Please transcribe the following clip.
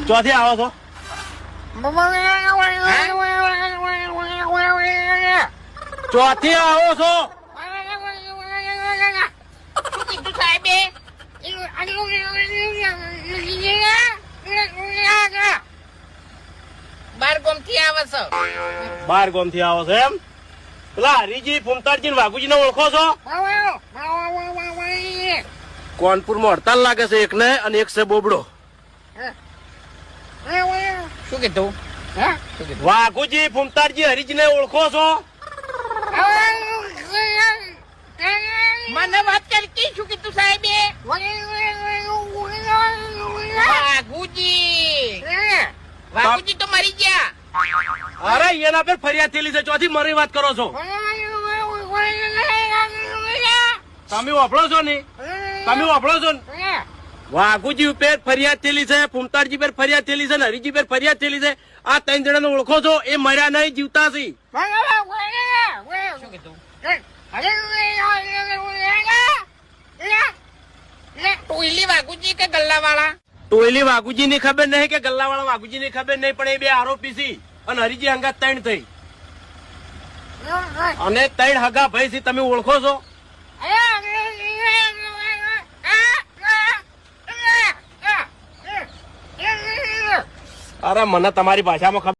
ચોથી આવો છો? ચોથી આવો છો? શું કીધું સાહેબે? બાર ગોમ થી આવે છે. 12 ગામ થી આવો છો એમ? પેલા હરીજી, ફૂમતાડજી ને વાઘુજી ને ઓળખો છો? કોનપુરમાં હડતાલ લાગે છે એકને, અને એક છે બોબડો. શું કીધું? વાઘુજી, ફૂમતાડજી, હરીજી ને ઓળખો છો? મને વાત કરતી. શું કીધું સાહેબે? વાઘુજી. વાઘુજી તો મરી ગયા. અરે એના પર ફરિયાદ થયેલી છે. ચોથી મરી વાત કરો છો? તમે વાપરો છો ને? તમે વાપરો છો ને? વાઘુજી ઉપર ફરિયાદ થયેલી છે, ફૂમતાડજી પર ફરિયાદ થયેલી છે, હરીજી પર ફરિયાદ થયેલી છે. આ 3 જણાને ઓળખો છો? એ મર્યા નહીં, જીવતા છે. શું કીધું? ટોયલી વાઘુજી કે ગલ્લા વાળા? ટોયલી વાઘુજી ની ખબર નહીં કે ગલ્લાવાળા વાઘુજી ની ખબર નહીં, પણ એ 2 આરોપી છે. અને હરીજી હંગાત 3 થઈ, અને 3 હગા ભાઈ છે. તમે ઓળખો છો? અરે મને તમારી ભાષામાં ખબર